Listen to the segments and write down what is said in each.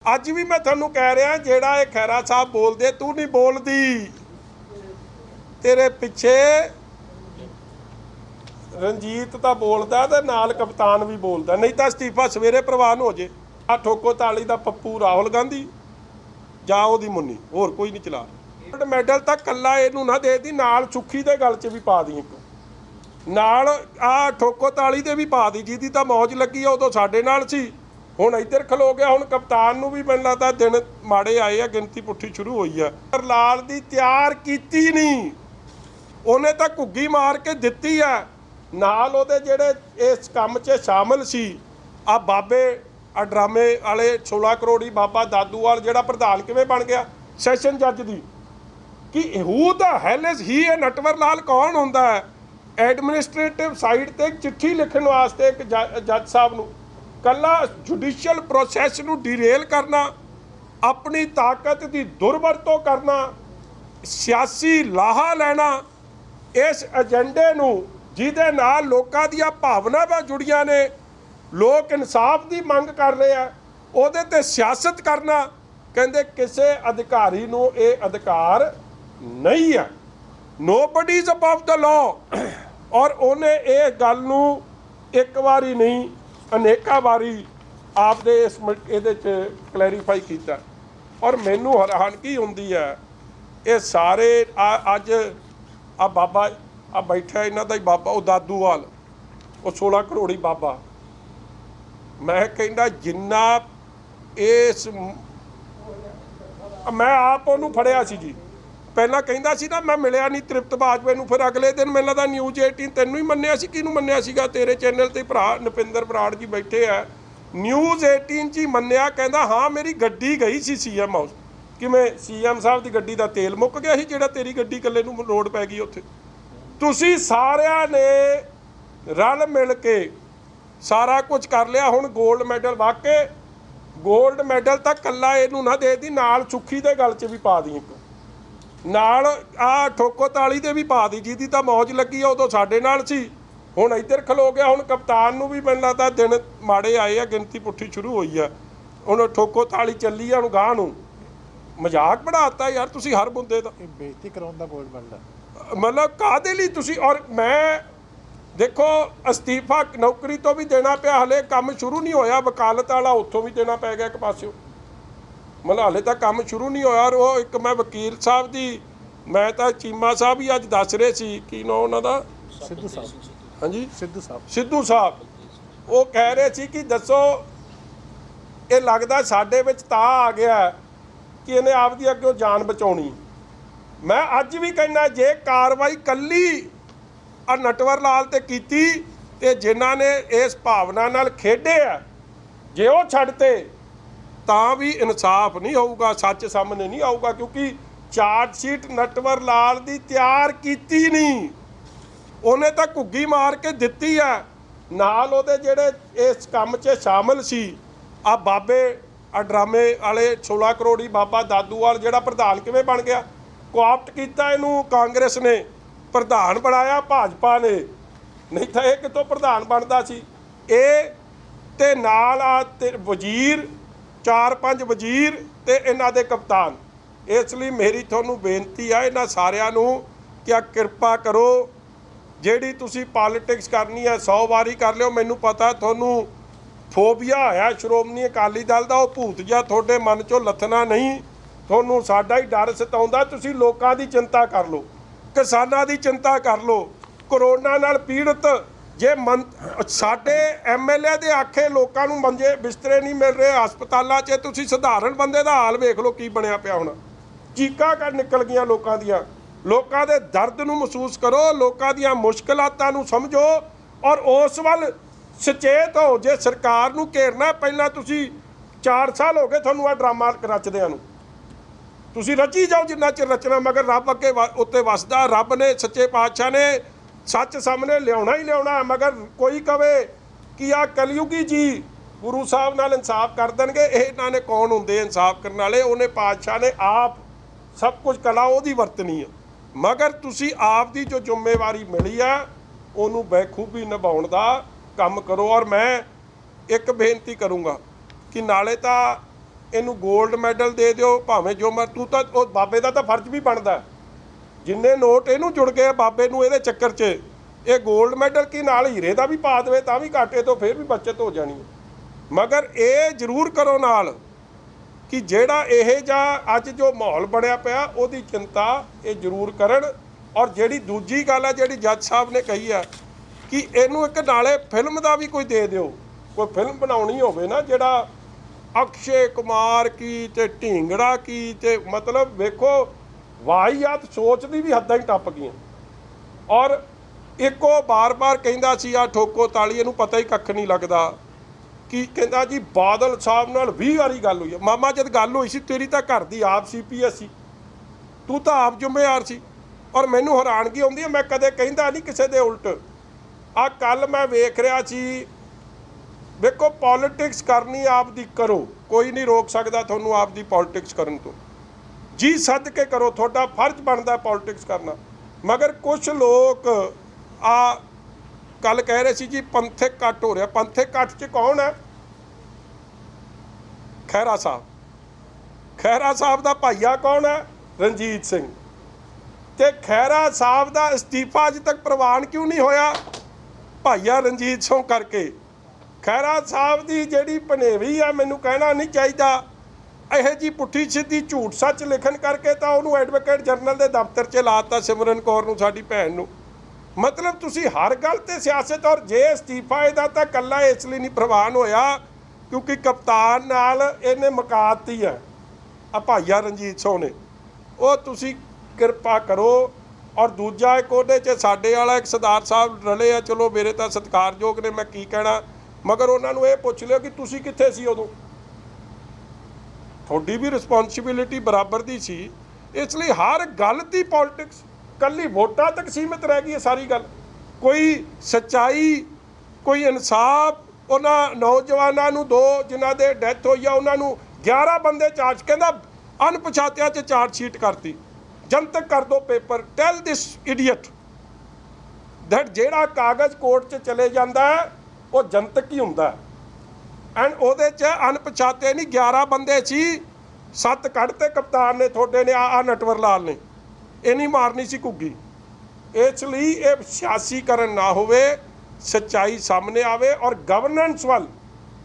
ਅੱਜ ਵੀ मैं ਤੁਹਾਨੂੰ कह रहा ਜਿਹੜਾ ਇਹ ਖੈਰਾ ਸਾਹਿਬ बोलते तू नहीं बोलती तेरे पिछे रंजीत तो बोलता ते नाल कप्तान भी बोलता नहीं तो अस्तीफा सवेरे प्रवान हो जे आ ठोको ताली दा पप्पू राहुल गांधी जा ओदी मुन्नी होर कोई नहीं चला गोल्ड मैडल तक कला इनू ना दे दी नाल सुखी दे गल च भी पा दी एक नाल आ ठोको ताली दे भी पा दी जिहदी तां मौज लगी आ उदों साडे नाल सी ਹੁਣ ਇੱਧਰ ਖਲੋ ਗਿਆ ਹੁਣ ਕਪਤਾਨ ਨੂੰ ਵੀ ਮੈਨੂੰ ਲੱਗਦਾ ਦਿਨ ਮਾੜੇ ਆਏ ਆ ਗਿਣਤੀ ਪੁੱਠੀ ਸ਼ੁਰੂ ਹੋਈ ਆ ਲਾਲ ਦੀ ਤਿਆਰ ਕੀਤੀ ਨਹੀਂ ਉਹਨੇ ਤਾਂ ਘੁੱਗੀ ਮਾਰ ਕੇ ਦਿੱਤੀ ਆ ਨਾਲ ਉਹਦੇ ਜਿਹੜੇ ਇਸ ਕੰਮ 'ਚ ਸ਼ਾਮਲ ਸੀ ਆ ਬਾਬੇ ਆ ਡਰਾਮੇ ਵਾਲੇ 16 ਕਰੋੜੀ ਬਾਬਾ ਦਾਦੂਵਾਲ ਜਿਹੜਾ ਪ੍ਰਧਾਨ ਕਿਵੇਂ ਬਣ ਗਿਆ ਸੈਸ਼ਨ ਜੱਜ ਦੀ ਕਿ ਹੂ ਦਾ ਹੈਲ ਇਜ਼ ਹੀ ਇਹ ਨਟਵਰ ਲਾਲ ਕੌਣ ਹੁੰਦਾ ਹੈ ਐਡਮਿਨਿਸਟ੍ਰੇਟਿਵ ਸਾਈਡ ਤੇ ਇੱਕ ਚਿੱਠੀ ਲਿਖਣ ਵਾਸਤੇ ਇੱਕ ਜੱਜ ਸਾਹਿਬ ਨੂੰ ਕੱਲਾ जुडिशियल प्रोसैस ਨੂੰ ਡੀਰੇਲ ਕਰਨਾ ਆਪਣੀ ਤਾਕਤ ਦੀ ਦੁਰਵਰਤੋਂ ਕਰਨਾ ਸਿਆਸੀ ਲਾਹਾ ਲੈਣਾ ਇਸ ਏਜੰਡੇ ਨੂੰ ਜਿਹਦੇ ਨਾਲ ਲੋਕਾਂ ਦੀਆਂ ਭਾਵਨਾਵਾਂ ਜੁੜੀਆਂ ਨੇ ਲੋਕ ਇਨਸਾਫ ਦੀ ਮੰਗ ਕਰ ਰਹੇ ਆ ਉਹਦੇ ਤੇ ਸਿਆਸਤ ਕਰਨਾ ਕਹਿੰਦੇ ਕਿਸੇ ਅਧਿਕਾਰੀ ਨੂੰ ਇਹ ਅਧਿਕਾਰ ਨਹੀਂ ਹੈ nobody is above the law ਔਰ ਉਹਨੇ ਇਹ ਗੱਲ ਨੂੰ ਇੱਕ ਵਾਰੀ ਨਹੀਂ ਅਨੇਕਾਂ ਵਾਰੀ ਆਪਦੇ ਇਸ ਇਹਦੇ 'ਚ ਕਲੈਰੀਫਾਈ ਕੀਤਾ ਔਰ ਮੈਨੂੰ ਹੈਰਾਨਗੀ ਹੁੰਦੀ ਹੈ ਇਹ ਸਾਰੇ ਅੱਜ ਆ ਬਾਬਾ ਆ ਬੈਠਾ ਇਹਨਾਂ ਦਾ ਹੀ ਬਾਬਾ ਉਹ ਦਾਦੂਵਾਲ ਉਹ 16 ਕਰੋੜੀ ਬਾਬਾ ਮੈਂ ਕਹਿੰਦਾ ਜਿੰਨਾ ਇਸ ਮੈਂ ਆਪ ਉਹਨੂੰ ਫੜਿਆ ਸੀ ਜੀ ਪਹਿਲਾਂ ਕਹਿੰਦਾ ਸੀ ਨਾ ਮੈਂ ਮਿਲਿਆ ਨਹੀਂ ਤ੍ਰਿਪਤ ਬਾਜਵੇ ਨੂੰ ਫਿਰ ਅਗਲੇ ਦਿਨ ਮੈਨੂੰ ਲੱਗਦਾ ਨਿਊਜ਼ 18 ਤੈਨੂੰ ਹੀ ਮੰਨਿਆ ਸੀ ਕਿਹਨੂੰ ਮੰਨਿਆ ਸੀਗਾ ਤੇਰੇ ਚੈਨਲ ਤੇ ਭਰਾ ਨਪਿੰਦਰ ਬਰਾੜ ਜੀ ਬੈਠੇ ਆ ਨਿਊਜ਼ 18 'ਚ ਹੀ ਮੰਨਿਆ ਕਹਿੰਦਾ ਹਾਂ ਮੇਰੀ ਗੱਡੀ ਗਈ ਸੀ ਸੀਐਮ ਹਾਊਸ ਕਿਵੇਂ ਸੀਐਮ ਸਾਹਿਬ ਦੀ ਗੱਡੀ ਦਾ ਤੇਲ ਮੁੱਕ ਗਿਆ ਸੀ ਜਿਹੜਾ ਤੇਰੀ ਗੱਡੀ ਇਕੱਲੇ ਨੂੰ ਰੋਡ ਪੈ ਗਈ ਉੱਥੇ ਤੁਸੀਂ ਸਾਰਿਆਂ ਨੇ ਰਲ ਮਿਲ ਕੇ ਸਾਰਾ ਕੁਝ ਕਰ ਲਿਆ ਹੁਣ 골ਡ ਮੈਡਲ ਵਾਕੇ 골ਡ ਮੈਡਲ ਤਾਂ ਇਕੱਲਾ ਇਹਨੂੰ ਨਾ ਦੇ ਦੀ ਨਾਲ ਸੁੱਖੀ ਦੇ ਗਲ 'ਚ ਵੀ ਪਾ ਦੀ ਇੱਕ ਨਾਲ ਆ ਠੋਕੋ ਤਾਲੀ ਦੇ ਵੀ ਪਾ ਦੀ ਜਿਹਦੀ ਤਾਂ ਮੌਜ ਲੱਗੀ ਆ ਉਦੋਂ ਸਾਡੇ ਨਾਲ ਸੀ ਹੁਣ ਇੱਧਰ ਖਲੋ ਗਿਆ ਹੁਣ ਕਪਤਾਨ ਨੂੰ ਵੀ ਮੈਨੂੰ ਲੱਗਦਾ ਦਿਨ ਮਾੜੇ ਆਏ ਆ ਗਿਣਤੀ ਪੁੱਠੀ ਸ਼ੁਰੂ ਹੋਈ ਆ ਹੁਣ ਠੋਕੋ ਤਾਲੀ ਚੱਲੀ ਆ ਹੁਣ ਗਾਹ ਨੂੰ ਮਜ਼ਾਕ ਬਣਾਤਾ ਯਾਰ ਤੁਸੀਂ ਹਰ ਬੰਦੇ ਦਾ ਬੇਇੱਜ਼ਤੀ ਕਰਾਉਣ ਦਾ ਗੋਲ ਬਣਦਾ ਮਤਲਬ ਕਾਹਦੇ ਲਈ ਤੁਸੀਂ ਔਰ ਮੈਂ ਦੇਖੋ ਅਸਤੀਫਾ ਨੌਕਰੀ ਤੋਂ ਵੀ ਦੇਣਾ ਪਿਆ ਹਲੇ ਕੰਮ ਸ਼ੁਰੂ ਨਹੀਂ ਹੋਇਆ ਵਕਾਲਤ ਵਾਲਾ ਉੱਥੋਂ ਵੀ ਦੇਣਾ ਪੈ ਗਿਆ ਇੱਕ ਪਾਸਿਓਂ मतलब हाले तक काम शुरू नहीं होया और वो एक मैं वकील साहब की मैं तो चीमा साहब ही अज दस रहे सी की ना उन्होंने सिद्धू साहब हाँ जी सिद्धू साहब वो कह रहे सी कि दसो ये लगता साडे विच तां आ गया कि इन्हें आपदी अग्गों जान बचाउणी मैं अज भी कहना जे कार्रवाई कल्ली आ नटवर लाल ते कीती ते जिन्हां ने इस भावना नाल खेडे आ जे वो छड्डते ਤਾਂ ਵੀ ਇਨਸਾਫ ਨਹੀਂ ਹੋਊਗਾ ਸੱਚ ਸਾਹਮਣੇ ਨਹੀਂ ਆਊਗਾ ਕਿਉਂਕਿ ਚਾਰਜ ਸ਼ੀਟ ਨਟਵਰ ਲਾਲ ਦੀ ਤਿਆਰ ਕੀਤੀ ਨਹੀਂ ਉਹਨੇ ਤਾਂ ਘੁੱਗੀ ਮਾਰ ਕੇ ਦਿੱਤੀ ਆ ਨਾਲ ਉਹਦੇ ਜਿਹੜੇ ਇਸ ਕੰਮ 'ਚ ਸ਼ਾਮਲ ਸੀ ਆ ਬਾਬੇ ਆ ਡਰਾਮੇ ਵਾਲੇ 16 ਕਰੋੜੀ ਬਾਬਾ ਦਾਦੂਵਾਲ ਜਿਹੜਾ ਪ੍ਰਧਾਨ ਕਿਵੇਂ ਬਣ ਗਿਆ ਕੋਆਪਟ ਕੀਤਾ ਇਹਨੂੰ ਕਾਂਗਰਸ ਨੇ ਪ੍ਰਧਾਨ ਬਣਾਇਆ ਭਾਜਪਾ ਨੇ ਨਹੀਂ ਤਾਂ ਇਹ ਕਿਤੋਂ ਪ੍ਰਧਾਨ ਬਣਦਾ ਸੀ ਇਹ ਤੇ ਨਾਲ ਆ ਤੇ ਵਜ਼ੀਰ 4-5 ਵਜ਼ੀਰ ਤੇ ਇਹਨਾਂ ਦੇ ਕਪਤਾਨ ਇਸ ਲਈ ਮੇਰੀ ਤੁਹਾਨੂੰ ਬੇਨਤੀ ਆ ਇਹਨਾਂ ਸਾਰਿਆਂ ਨੂੰ ਕਿ ਆ ਕਿਰਪਾ ਕਰੋ ਜਿਹੜੀ ਤੁਸੀਂ ਪੋਲਿਟਿਕਸ ਕਰਨੀ ਹੈ 100 ਵਾਰੀ ਕਰ ਲਿਓ ਮੈਨੂੰ ਪਤਾ ਤੁਹਾਨੂੰ ਫੋਬੀਆ ਹੋਇਆ ਸ਼੍ਰੋਮਣੀ ਅਕਾਲੀ ਦਲ ਦਾ ਉਹ ਭੂਤ ਜਿਹਾ ਤੁਹਾਡੇ ਮਨ 'ਚੋਂ ਲੱਥਣਾ ਨਹੀਂ ਤੁਹਾਨੂੰ ਸਾਡਾ ਹੀ ਡਰ ਸਤਾਉਂਦਾ ਤੁਸੀਂ ਲੋਕਾਂ ਦੀ ਚਿੰਤਾ ਕਰ ਲਓ ਕਿਸਾਨਾਂ ਦੀ ਚਿੰਤਾ ਕਰ ਲਓ ਕਰੋਨਾ ਨਾਲ ਪੀੜਤ ਜੇ ਸਾਡੇ ਐਮਐਲਏ ਦੇ ਆਖੇ ਲੋਕਾਂ ਨੂੰ ਮੰਜੇ ਬਿਸਤਰੇ ਨਹੀਂ ਮਿਲ ਰਹੇ ਹਸਪਤਾਲਾਂ 'ਚ ਤੁਸੀਂ ਸਧਾਰਨ ਬੰਦੇ ਦਾ ਹਾਲ ਵੇਖ ਲਓ ਕੀ ਬਣਿਆ ਪਿਆ ਹੁਣ ਚੀਕਾਂ ਕੱਢ ਨਿਕਲ ਗਈਆਂ ਲੋਕਾਂ ਦੀਆਂ ਲੋਕਾਂ ਦੇ ਦਰਦ ਨੂੰ ਮਹਿਸੂਸ ਕਰੋ ਲੋਕਾਂ ਦੀਆਂ ਮੁਸ਼ਕਲਾਤਾਂ ਨੂੰ ਸਮਝੋ ਔਰ ਉਸ ਵੱਲ ਸੁਚੇਤ ਹੋ ਜੇ ਸਰਕਾਰ ਨੂੰ ਘੇਰਨਾ ਪਹਿਲਾਂ ਤੁਸੀਂ 4 ਸਾਲ ਹੋ ਗਏ ਤੁਹਾਨੂੰ ਆ ਡਰਾਮਾ ਰਚਦਿਆਂ ਨੂੰ ਤੁਸੀਂ ਰਚੀ ਜਾਓ ਜਿੰਨਾ ਚਿਰ ਰਚਨਾ ਮਗਰ ਰੱਬ ਅੱਗੇ ਉੱਤੇ ਵਸਦਾ ਰੱਬ ਨੇ ਸੱਚੇ ਪਾਤਸ਼ਾਹ ਨੇ सच सामने लिया ही लिया मगर कोई कवे कि आ कलयुगी जी गुरु साहब नाल इंसाफ कर देंगे इन्होंने कौन होंगे इंसाफ करने वाले उन्हें पातशाह ने आप सब कुछ कला वो वरतनी है मगर तुसी आप दी जो जिम्मेवारी मिली है उन्होंने बखूबी निभाउण दा काम करो और मैं एक बेनती करूँगा कि नाले तो ਇਹਨੂੰ 골ਡ ਮੈਡਲ ਦੇ ਦਿਓ, ਭਾਵੇਂ ਜੋ ਮੈਂ ਤੂੰ ਤਾਂ ਉਹ ਬਾਬੇ ਦਾ ਤਾਂ ਫਰਜ਼ ਵੀ ਬਣਦਾ। ਜਿੰਨੇ ਨੋਟ ਇਹਨੂੰ ਜੁੜ ਗਏ ਬਾਬੇ ਨੂੰ ਇਹਦੇ ਚੱਕਰ 'ਚ, ਇਹ 골ਡ ਮੈਡਲ ਕੀ ਨਾਲ ਹੀਰੇ ਦਾ ਵੀ ਪਾ ਦੇਵੇ ਤਾਂ ਵੀ ਘਾਟੇ ਤੋਂ ਫਿਰ ਵੀ ਬਚਤ ਹੋ ਜਾਣੀ ਹੈ। ਮਗਰ ਇਹ ਜ਼ਰੂਰ ਕਰੋ ਨਾਲ ਕਿ ਜਿਹੜਾ ਇਹ ਜਾਂ ਅੱਜ ਜੋ ਮਾਹੌਲ ਬਣਿਆ ਪਿਆ ਉਹਦੀ ਚਿੰਤਾ ਇਹ ਜ਼ਰੂਰ ਕਰਨ। ਔਰ ਜਿਹੜੀ ਦੂਜੀ ਗੱਲ ਹੈ ਜਿਹੜੀ ਜੱਜ ਸਾਹਿਬ ਨੇ ਕਹੀ ਹੈ ਕਿ ਇਹਨੂੰ ਇੱਕ ਨਾਲੇ ਫਿਲਮ ਦਾ ਵੀ ਕੋਈ ਦੇ ਦਿਓ, ਕੋਈ ਫਿਲਮ ਬਣਾਉਣੀ ਹੋਵੇ ਨਾ ਜਿਹੜਾ ਅਕਸ਼ੇ ਕੁਮਾਰ ਕੀ ਤੇ ਢੀਂਗੜਾ ਕੀ ਤੇ ਮਤਲਬ ਵੇਖੋ ਵਾਹੀਆਤ ਸੋਚ ਦੀ ਵੀ ਹੱਦਾਂ ਹੀ ਟੱਪ ਗਈਆਂ। ਔਰ ਇੱਕੋ ਬਾਰ-ਬਾਰ ਕਹਿੰਦਾ ਸੀ ਆ ਠੋਕੋ ਤਾਲੀ, ਇਹਨੂੰ ਪਤਾ ਹੀ ਕੱਖ ਨਹੀਂ ਲੱਗਦਾ ਕਿ ਕਹਿੰਦਾ ਜੀ ਬਾਦਲ ਸਾਹਿਬ ਨਾਲ 20 ਵਾਰੀ ਗੱਲ ਹੋਈ ਹੈ। ਮਾਮਾ ਜਦ ਗੱਲ ਹੋਈ ਸੀ ਤੇਰੀ ਤਾਂ ਘਰ ਦੀ ਆਪ CPS ਸੀ, ਤੂੰ ਤਾਂ ਆਪ ਜ਼ਿੰਮੇਵਾਰ ਸੀ। ਔਰ ਮੈਨੂੰ ਹੈਰਾਨਗੀ ਆਉਂਦੀ ਹੈ, ਮੈਂ ਕਦੇ ਕਹਿੰਦਾ ਨਹੀਂ ਕਿਸੇ ਦੇ ਉਲਟ। ਆ ਕੱਲ ਮੈਂ ਵੇਖ ਰਿਹਾ ਸੀ, ਵੇਖੋ ਪੋਲੀਟਿਕਸ ਕਰਨੀ ਆਪ ਦੀ ਕਰੋ, ਕੋਈ ਨਹੀਂ ਰੋਕ ਸਕਦਾ ਤੁਹਾਨੂੰ ਆਪ ਦੀ ਪੋਲੀਟਿਕਸ ਕਰਨ ਤੋਂ, ਜੀ ਸੱਦ ਕੇ ਕਰੋ, ਤੁਹਾਡਾ ਫਰਜ਼ ਬਣਦਾ ਪੋਲੀਟਿਕਸ ਕਰਨਾ। ਮਗਰ ਕੁਝ ਲੋਕ ਆ ਕੱਲ ਕਹਿ ਰਹੇ ਸੀ ਜੀ ਪੰਥਕ ਕੱਟ ਹੋ ਰਿਹਾ। ਪੰਥਕ ਕੱਟ 'ਚ ਕੌਣ ਹੈ? ਖਹਿਰਾ ਸਾਹਿਬ। ਖਹਿਰਾ ਸਾਹਿਬ ਦਾ ਭਾਈਆ ਕੌਣ ਹੈ? ਰਣਜੀਤ ਸਿੰਘ। ਤੇ ਖਹਿਰਾ ਸਾਹਿਬ ਦਾ ਅਸਤੀਫਾ ਅਜੇ ਤੱਕ ਪ੍ਰਵਾਨ ਕਿਉਂ ਨਹੀਂ ਹੋਇਆ? ਭਾਈਆ ਰਣਜੀਤ ਸਿੰਘ ਕਰਕੇ। ਖਹਿਰਾ ਸਾਹਿਬ ਦੀ ਜਿਹੜੀ ਭਨੇਵੀ ਆ, ਮੈਨੂੰ ਕਹਿਣਾ ਨਹੀਂ ਚਾਹੀਦਾ, ਇਹੋ ਜਿਹੀ ਪੁੱਠੀ ਸਿੱਧੀ ਝੂਠ ਸੱਚ ਲਿਖਣ ਕਰਕੇ ਤਾਂ ਉਹਨੂੰ ਐਡਵੋਕੇਟ ਜਨਰਲ ਦੇ ਦਫ਼ਤਰ 'ਚ ਲਾਤਾ, ਸਿਮਰਨ ਕੌਰ ਨੂੰ, ਸਾਡੀ ਭੈਣ ਨੂੰ। ਮਤਲਬ ਤੁਸੀਂ ਹਰ ਗੱਲ 'ਤੇ ਸਿਆਸਤ। ਔਰ ਜੇ ਅਸਤੀਫਾ ਇਹਦਾ ਤਾਂ ਇਕੱਲਾ ਇਸ ਲਈ ਨਹੀਂ ਪ੍ਰਵਾਨ ਹੋਇਆ ਕਿਉਂਕਿ ਕਪਤਾਨ ਨਾਲ ਇਹਨੇ ਮੁਕਾਤੀ ਹੈ ਆ ਭਾਈਆ ਰਣਜੀਤ ਸਿੰਘ ਨੇ। ਉਹ ਤੁਸੀਂ ਕਿਰਪਾ ਕਰੋ। ਔਰ ਦੂਜਾ ਇੱਕ ਉਹਦੇ 'ਚ ਸਾਡੇ ਵਾਲਾ ਇੱਕ ਸਰਦਾਰ ਸਾਹਿਬ ਰਲੇ ਆ, ਚਲੋ ਮੇਰੇ ਤਾਂ ਸਤਿਕਾਰਯੋਗ ਨੇ, ਮੈਂ ਕੀ ਕਹਿਣਾ, ਮਗਰ ਉਹਨਾਂ ਨੂੰ ਇਹ ਪੁੱਛ ਲਿਓ ਕਿ ਤੁਸੀਂ ਕਿੱਥੇ ਸੀ ਉਦੋਂ? ਤੁਹਾਡੀ ਵੀ ਰਿਸਪੌਂਸਿਬਿਲਿਟੀ ਬਰਾਬਰ ਦੀ ਸੀ। ਇਸ ਲਈ ਹਰ ਗੱਲ ਦੀ ਪੋਲੀਟਿਕਸ ਕੱਲੀ ਵੋਟਾਂ ਤੱਕ ਸੀਮਿਤ ਰਹਿ ਗਈ ਹੈ ਸਾਰੀ ਗੱਲ। ਕੋਈ ਸੱਚਾਈ, ਕੋਈ ਇਨਸਾਫ। ਉਹਨਾਂ ਨੌਜਵਾਨਾਂ ਨੂੰ 2 ਜਿਨ੍ਹਾਂ ਦੇ ਡੈਥ ਹੋਈ ਆ ਉਹਨਾਂ ਨੂੰ 11 ਬੰਦੇ ਚਾਰਜ, ਕਹਿੰਦਾ ਅਣਪਛਾਤਿਆਂ 'ਚ ਚਾਰਜ ਸ਼ੀਟ ਕਰਤੀ, ਜਨਤਕ ਕਰ ਦਿਓ paper. Tell this idiot that ਜਿਹੜਾ ਕਾਗਜ਼ ਕੋਰਟ 'ਚ ਚਲੇ ਜਾਂਦਾ ਉਹ ਜਨਤਕ ਹੀ ਹੁੰਦਾ। ਐਂਡ ਉਹਦੇ 'ਚ ਅਣਪਛਾਤੇ ਨਹੀਂ 11 ਬੰਦੇ ਸੀ, 7 ਕੱਢਤੇ ਕਪਤਾਨ ਨੇ, ਤੁਹਾਡੇ ਨੇ ਆ ਨਟਵਰ ਲਾਲ ਨੇ, ਇਹ ਨਹੀਂ ਮਾਰਨੀ ਸੀ ਘੁੱਗੀ। ਇਸ ਲਈ ਇਹ ਸਿਆਸੀਕਰਨ ਨਾ ਹੋਵੇ, ਸੱਚਾਈ ਸਾਹਮਣੇ ਆਵੇ ਔਰ ਗਵਰਨੈਂਸ ਵੱਲ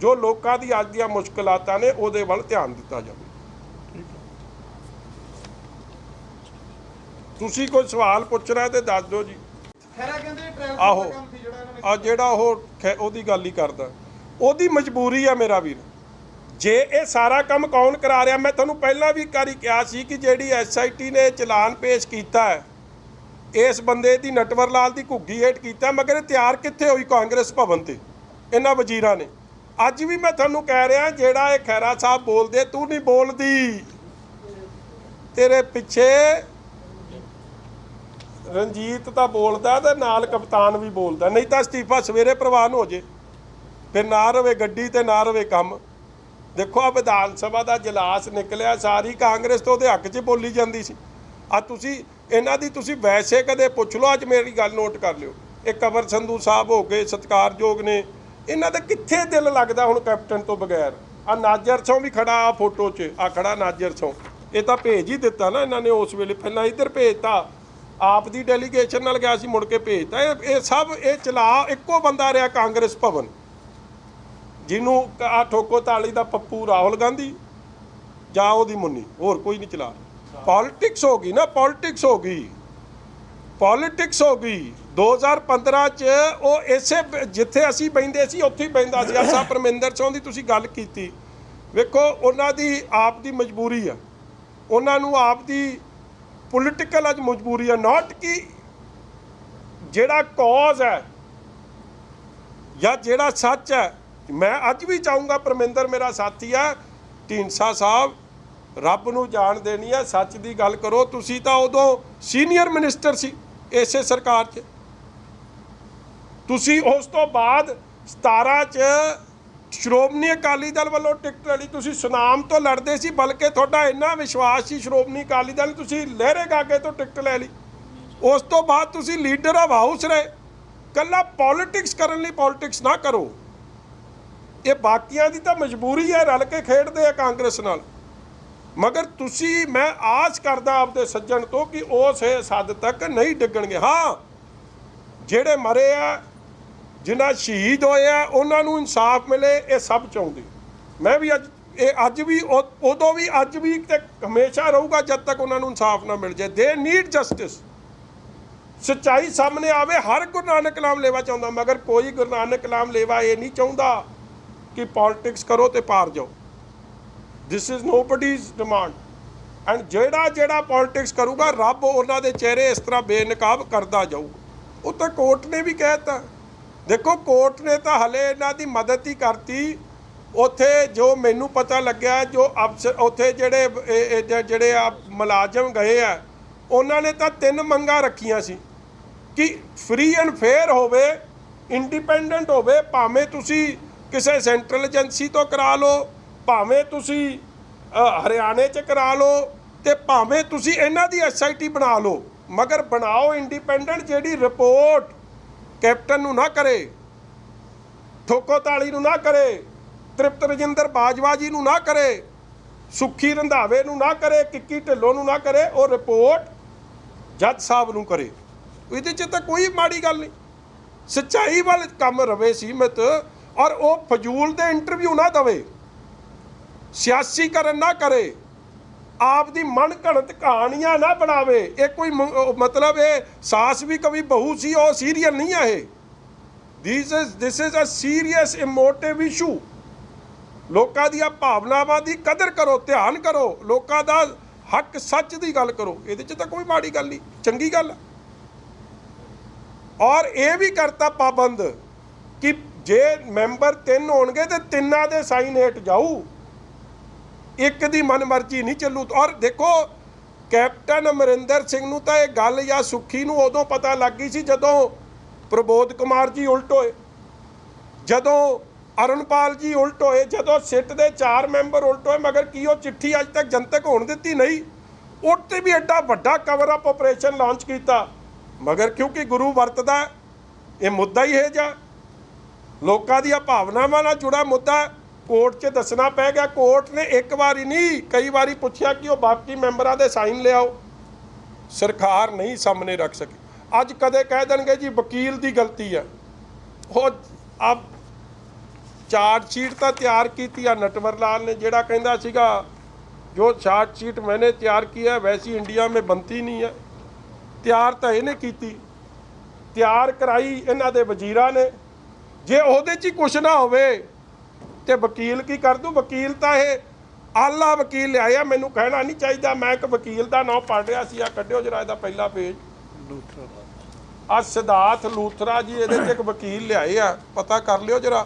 ਜੋ ਲੋਕਾਂ ਦੀ ਅੱਜ ਦੀਆਂ ਮੁਸ਼ਕਲਾਤਾਂ ਨੇ ਉਹਦੇ ਵੱਲ ਧਿਆਨ ਦਿੱਤਾ ਜਾਵੇ। ਤੁਸੀਂ ਕੋਈ ਸਵਾਲ ਪੁੱਛਣਾ ਤੇ ਦੱਸ ਦਿਓ ਜੀ। ਆਹੋ ਆ ਜਿਹੜਾ ਉਹ ਉਹਦੀ ਗੱਲ ਹੀ ਕਰਦਾ, ਉਹਦੀ ਮਜਬੂਰੀ ਆ ਮੇਰਾ ਵੀਰ। ਜੇ ਇਹ ਸਾਰਾ ਕੰਮ ਕੌਣ ਕਰਾ ਰਿਹਾ? ਮੈਂ ਤੁਹਾਨੂੰ ਪਹਿਲਾਂ ਵੀ ਇੱਕ ਵਾਰੀ ਕਿਹਾ ਸੀ ਕਿ ਜਿਹੜੀ SIT ਨੇ ਚਲਾਨ ਪੇਸ਼ ਕੀਤਾ ਹੈ ਇਸ ਬੰਦੇ ਦੀ, ਨਟਵਰ ਲਾਲ ਦੀ, ਘੁੱਗੀ ਹੇਠ ਕੀਤਾ, ਮਗਰ ਇਹ ਤਿਆਰ ਕਿੱਥੇ ਹੋਈ? ਕਾਂਗਰਸ ਭਵਨ 'ਤੇ ਇਹਨਾਂ ਵਜ਼ੀਰਾਂ ਨੇ। ਅੱਜ ਵੀ ਮੈਂ ਤੁਹਾਨੂੰ ਕਹਿ ਰਿਹਾ, ਜਿਹੜਾ ਇਹ ਖਹਿਰਾ ਸਾਹਿਬ ਬੋਲਦੇ, ਤੂੰ ਨਹੀਂ ਬੋਲਦੀ, ਤੇਰੇ ਪਿੱਛੇ ਰਣਜੀਤ ਤਾਂ ਬੋਲਦਾ ਤੇ ਨਾਲ ਕਪਤਾਨ ਵੀ ਬੋਲਦਾ, ਨਹੀਂ ਤਾਂ ਅਸਤੀਫਾ ਸਵੇਰੇ ਪ੍ਰਵਾਨ ਹੋ ਜੇ, ਫਿਰ ਨਾ ਰਵੇ ਗੱਡੀ ਤੇ ਨਾ ਰਵੇ ਕੰਮ। ਦੇਖੋ ਆ ਵਿਧਾਨ ਸਭਾ ਦਾ ਜਲਾਸ ਨਿਕਲਿਆ, ਸਾਰੀ ਕਾਂਗਰਸ ਤੋਂ ਉਹਦੇ ਹੱਕ 'ਚ ਬੋਲੀ ਜਾਂਦੀ ਸੀ। ਆ ਤੁਸੀਂ ਇਹਨਾਂ ਦੀ ਤੁਸੀਂ ਵੈਸੇ ਕਦੇ ਪੁੱਛ ਲਓ, ਅੱਜ ਮੇਰੀ ਗੱਲ ਨੋਟ ਕਰ ਲਿਓ, ਇਹ ਕੰਵਰ ਸੰਧੂ ਸਾਹਿਬ ਹੋ ਗਏ ਸਤਿਕਾਰਯੋਗ ਨੇ, ਇਹਨਾਂ ਦਾ ਕਿੱਥੇ ਦਿਲ ਲੱਗਦਾ ਹੁਣ ਕੈਪਟਨ ਤੋਂ ਬਗੈਰ? ਆ ਨਾਜਰ ਸਿੰਘ ਵੀ ਖੜਾ ਆ ਫੋਟੋ 'ਚ, ਆ ਖੜਾ ਨਾਜਰ ਸਿੰਘ, ਇਹ ਤਾਂ ਭੇਜ ਹੀ ਦਿੱਤਾ ਨਾ ਇਹਨਾਂ ਨੇ ਉਸ ਵੇਲੇ, ਪਹਿਲਾਂ ਇੱਧਰ ਭੇਜਤਾ, ਆਪ ਦੀ ਡੈਲੀਗੇਸ਼ਨ ਨਾਲ ਗਿਆ ਸੀ, ਮੁੜ ਕੇ ਭੇਜਤਾ। ਇਹ ਸਭ ਇਹ ਚਲਾ ਇੱਕੋ ਬੰਦਾ ਰਿਹਾ ਕਾਂਗਰਸ ਭਵਨ, ਜਿਹਨੂੰ ਆ ਠੋਕੋ ਤਾਲੀ ਦਾ ਪੱਪੂ ਰਾਹੁਲ ਗਾਂਧੀ ਜਾਂ ਉਹਦੀ ਮੁੰਨੀ, ਹੋਰ ਕੋਈ ਨਹੀਂ ਚਲਾ। ਪੋਲੀਟਿਕਸ ਹੋ ਗਈ ਨਾ, ਪੋਲੀਟਿਕਸ ਹੋ ਗਈ, ਪੋਲੀਟਿਕਸ ਹੋ ਗਈ। 2015 'ਚ ਉਹ ਇਸੇ ਜਿੱਥੇ ਅਸੀਂ ਬਹਿੰਦੇ ਸੀ ਉੱਥੇ ਹੀ ਬਹਿੰਦਾ ਸੀ। ਅਸਾਂ ਪਰਮਿੰਦਰ ਸਿੰਘ ਦੀ ਤੁਸੀਂ ਗੱਲ ਕੀਤੀ, ਵੇਖੋ ਉਹਨਾਂ ਦੀ ਆਪ ਦੀ ਮਜਬੂਰੀ ਆ, ਉਹਨਾਂ ਨੂੰ ਆਪ ਦੀ ਪੋਲੀਟੀਕਲ ਅੱਜ ਮਜਬੂਰੀ ਆ, ਨਾਟ ਕਿ ਜਿਹੜਾ ਕੌਜ਼ ਹੈ ਜਾਂ ਜਿਹੜਾ ਸੱਚ ਹੈ। ਮੈਂ ਅੱਜ ਵੀ ਚਾਹੂੰਗਾ, ਪਰਮਿੰਦਰ ਮੇਰਾ ਸਾਥੀ ਆ, ਢੀਂਡਸਾ ਸਾਹਿਬ, ਰੱਬ ਨੂੰ ਜਾਣ ਦੇਣੀ ਆ, ਸੱਚ ਦੀ ਗੱਲ ਕਰੋ। ਤੁਸੀਂ ਤਾਂ ਉਦੋਂ ਸੀਨੀਅਰ ਮਿਨਿਸਟਰ ਸੀ ਇਸੇ ਸਰਕਾਰ 'ਚ, ਤੁਸੀਂ ਉਸ ਤੋਂ ਬਾਅਦ 17 'ਚ ਸ਼੍ਰੋਮਣੀ ਅਕਾਲੀ ਦਲ ਵੱਲੋਂ ਟਿਕਟ ਲੜੀ, ਤੁਸੀਂ ਸੁਨਾਮ ਤੋਂ ਲੜਦੇ ਸੀ, ਬਲਕਿ ਤੁਹਾਡਾ ਇੰਨਾ ਵਿਸ਼ਵਾਸ ਸੀ ਸ਼੍ਰੋਮਣੀ ਅਕਾਲੀ ਦਲ, ਤੁਸੀਂ ਲਹਿਰੇ ਗਾਗੇ ਤੋਂ ਟਿਕਟ ਲੈ ਲਈ। ਉਸ ਤੋਂ ਬਾਅਦ ਤੁਸੀਂ ਲੀਡਰ ਆਫ ਹਾਊਸ ਰਹੇ। ਕੱਲਾ ਪੋਲੀਟਿਕਸ ਕਰਨ ਲਈ ਪੋਲੀਟਿਕਸ ਨਾ ਕਰੋ। ਇਹ ਬਾਕੀਆਂ ਦੀ ਤਾਂ ਮਜਬੂਰੀ ਹੈ, ਰਲ ਕੇ ਖੇਡਦੇ ਆ ਕਾਂਗਰਸ ਨਾਲ। ਮਗਰ ਤੁਸੀਂ, ਮੈਂ ਆਸ ਕਰਦਾ ਆਪਦੇ ਸੱਜਣ ਤੋਂ ਕਿ ਉਸ ਹੱਦ ਤੱਕ ਨਹੀਂ ਡਿੱਗਣਗੇ। ਹਾਂ, ਜਿਹੜੇ ਮਰੇ ਆ, ਜਿਨ੍ਹਾਂ ਸ਼ਹੀਦ ਹੋਏ ਆ, ਉਹਨਾਂ ਨੂੰ ਇਨਸਾਫ ਮਿਲੇ, ਇਹ ਸਭ ਚਾਹੁੰਦੇ। ਮੈਂ ਵੀ ਅੱਜ ਵੀ, ਉਦੋਂ ਵੀ, ਅੱਜ ਵੀ ਤੇ ਹਮੇਸ਼ਾ ਰਹੂਗਾ ਜਦ ਤੱਕ ਉਹਨਾਂ ਨੂੰ ਇਨਸਾਫ ਨਾ ਮਿਲ ਜਾਏ। ਦੇ ਨੀਡ ਜਸਟਿਸ। ਸੱਚਾਈ ਸਾਹਮਣੇ ਆਵੇ। ਹਰ ਗੁਰੂ ਨਾਨਕ ਲਾਮਲੇਵਾ ਚਾਹੁੰਦਾ, ਮਗਰ ਕੋਈ ਗੁਰੂ ਨਾਨਕ ਲਾਮਲੇਵਾ ਇਹ ਨਹੀਂ ਚਾਹੁੰਦਾ ਕਿ ਪੋਲਿਟਿਕਸ ਕਰੋ ਤੇ ਪਾਰ ਜਾਓ। This is nobody's demand. And ਜਿਹੜਾ ਪੋਲਿਟਿਕਸ ਕਰੂਗਾ, ਰੱਬ ਉਹਨਾਂ ਦੇ ਚਿਹਰੇ ਇਸ ਤਰ੍ਹਾਂ ਬੇਨਕਾਬ ਕਰਦਾ ਜਾਊਗਾ। ਉਹ ਤਾਂ ਕੋਰਟ ਨੇ ਵੀ ਕਹਿ ਦਿੱਤਾ। ਦੇਖੋ, ਕੋਰਟ ਨੇ ਤਾਂ ਹਲੇ ਇਹਨਾਂ ਦੀ ਮਦਦ ਹੀ ਕਰਤੀ। ਉੱਥੇ ਜੋ ਮੈਨੂੰ ਪਤਾ ਲੱਗਿਆ, ਜੋ ਅਫਸਰ ਉੱਥੇ ਜਿਹੜੇ ਆ ਮੁਲਾਜ਼ਮ ਗਏ ਆ, ਉਹਨਾਂ ਨੇ ਤਾਂ 3 ਮੰਗਾਂ ਰੱਖੀਆਂ ਸੀ ਕਿ ਫ੍ਰੀ ਐਂਡ ਫੇਅਰ ਹੋਵੇ, ਇੰਡੀਪੈਂਡੈਂਟ ਹੋਵੇ। ਭਾਵੇਂ ਤੁਸੀਂ ਕਿਸੇ ਸੈਂਟਰਲ ਏਜੰਸੀ ਤੋਂ ਕਰਾ ਲਓ, ਭਾਵੇਂ ਤੁਸੀਂ ਹਰਿਆਣੇ 'ਚ ਕਰਾ ਲਓ, ਤੇ ਭਾਵੇਂ ਤੁਸੀਂ ਇਹਨਾਂ ਦੀ SIT ਬਣਾ ਲਓ, ਮਗਰ ਬਣਾਓ ਇੰਡੀਪੈਂਡੈਂਟ, ਜਿਹੜੀ ਰਿਪੋਰਟ ਕੈਪਟਨ ਨੂੰ ਨਾ ਕਰੇ, ਠੋਕੋ ਤਾਲੀ ਨੂੰ ਨਾ ਕਰੇ, ਤ੍ਰਿਪਤ ਰਜਿੰਦਰ ਬਾਜਵਾ ਜੀ ਨੂੰ ਨਾ ਕਰੇ, ਸੁੱਖੀ ਰੰਧਾਵੇ ਨੂੰ ਨਾ ਕਰੇ, ਕਿੱਕੀ ਢਿੱਲੋਂ ਨੂੰ ਨਾ ਕਰੇ। ਉਹ ਰਿਪੋਰਟ ਜੱਜ ਸਾਹਿਬ ਨੂੰ ਕਰੇ। ਇਹਦੇ 'ਚ ਤਾਂ ਕੋਈ ਮਾੜੀ ਗੱਲ ਨਹੀਂ। ਸੱਚਾਈ ਵੱਲ ਕੰਮ ਰਵੇ ਸੀਮਤ, ਔਰ ਉਹ ਫਜ਼ੂਲ ਦੇ ਇੰਟਰਵਿਊ ਨਾ ਦੇਵੇ, ਸਿਆਸੀਕਰਨ ਨਾ ਕਰੇ, ਆਪ ਦੀ ਮਨ ਘੜਤ ਕਹਾਣੀਆਂ ਨਾ ਬਣਾਵੇ। ਇਹ ਕੋਈ ਮਤਲਬ ਇਹ ਸਾਸ ਵੀ ਕਵੀ ਬਹੂ ਸੀ, ਉਹ ਸੀਰੀਅਲ ਨਹੀਂ ਹੈ ਇਹ। This is a serious emotive issue. ਲੋਕਾਂ ਦੀਆਂ ਭਾਵਨਾਵਾਂ ਦੀ ਕਦਰ ਕਰੋ, ਧਿਆਨ ਕਰੋ, ਲੋਕਾਂ ਦਾ ਹੱਕ ਸੱਚ ਦੀ ਗੱਲ ਕਰੋ। ਇਹਦੇ 'ਚ ਤਾਂ ਕੋਈ ਮਾੜੀ ਗੱਲ ਨਹੀਂ, ਚੰਗੀ ਗੱਲ ਹੈ। ਔਰ ਇਹ ਵੀ ਕਰਤਾ ਪਾਬੰਦ ਕਿ ਜੇ ਮੈਂਬਰ 3 ਹੋਣਗੇ ਤੇ 3 ਦੇ ਸਾਈਨ ਹੇਠ ਜਾਊ, ਇੱਕ ਦੀ ਮਨਮਰਜ਼ੀ ਨਹੀਂ ਚੱਲੂ। ਔਰ ਦੇਖੋ, ਕੈਪਟਨ ਅਮਰਿੰਦਰ ਸਿੰਘ ਨੂੰ ਤਾਂ ਇਹ ਗੱਲ ਜਾਂ ਸੁੱਖੀ ਨੂੰ ਉਦੋਂ ਪਤਾ ਲੱਗ ਗਈ ਸੀ ਜਦੋਂ ਪ੍ਰਬੋਧ ਕੁਮਾਰ ਜੀ ਉਲਟ ਹੋਏ, ਜਦੋਂ ਅਰੁਣਪਾਲ ਜੀ ਉਲਟ ਹੋਏ, ਜਦੋਂ ਸਿੱਟ ਦੇ 4 ਮੈਂਬਰ ਉਲਟ ਹੋਏ। ਮਗਰ ਕੀ ਉਹ ਚਿੱਠੀ ਅੱਜ ਤੱਕ ਜਨਤਕ ਹੋਣ ਦਿੱਤੀ? ਨਹੀਂ। ਉੱਤੇ ਵੀ ਐਡਾ ਵੱਡਾ ਕਵਰ ਅਪ ਆਪਰੇਸ਼ਨ ਲਾਂਚ ਕੀਤਾ, ਮਗਰ ਕਿਉਂਕਿ ਗੁਰੂ ਵਰਤਦਾ, ਇਹ ਮੁੱਦਾ ਹੀ ਇਹ ਜਿਹਾ ਲੋਕਾਂ ਦੀਆਂ ਭਾਵਨਾਵਾਂ ਨਾਲ ਜੁੜਾ ਮੁੱਦਾ ਕੋਰਟ 'ਚ ਦੱਸਣਾ ਪੈ ਗਿਆ। ਕੋਰਟ ਨੇ ਇੱਕ ਵਾਰੀ ਨਹੀਂ, ਕਈ ਵਾਰੀ ਪੁੱਛਿਆ ਕਿ ਉਹ ਬਾਕੀ ਮੈਂਬਰਾਂ ਦੇ ਸਾਈਨ ਲਿਆਓ, ਸਰਕਾਰ ਨਹੀਂ ਸਾਹਮਣੇ ਰੱਖ ਸਕੀ। ਅੱਜ ਕਦੇ ਕਹਿ ਦੇਣਗੇ ਜੀ ਵਕੀਲ ਦੀ ਗਲਤੀ ਹੈ। ਉਹ ਆਪ ਚਾਰਜ ਸ਼ੀਟ ਤਾਂ ਤਿਆਰ ਕੀਤੀ ਆ ਨਟਵਰ ਲਾਲ ਨੇ, ਜਿਹੜਾ ਕਹਿੰਦਾ ਸੀਗਾ ਜੋ ਚਾर्ज शीट मैंने तैयार की है वैसी इंडिया में बनती नहीं है। तैयार तो इन्हें की, तैयार कराई इन्हां दे वजीरां ने। जे उहदे च ही कुछ ना होवे ते वकील की कर दूँ? वकील तो यह आला वकील लिया, मैनू कहना नहीं चाहिए। मैं एक वकील का नाम पढ़ रहा सी, कढ़ियो जरा इहदा पहला पेज। आ सिद्धार्थ लूथरा जी, ये एक वकील लिया, पता कर लियो जरा।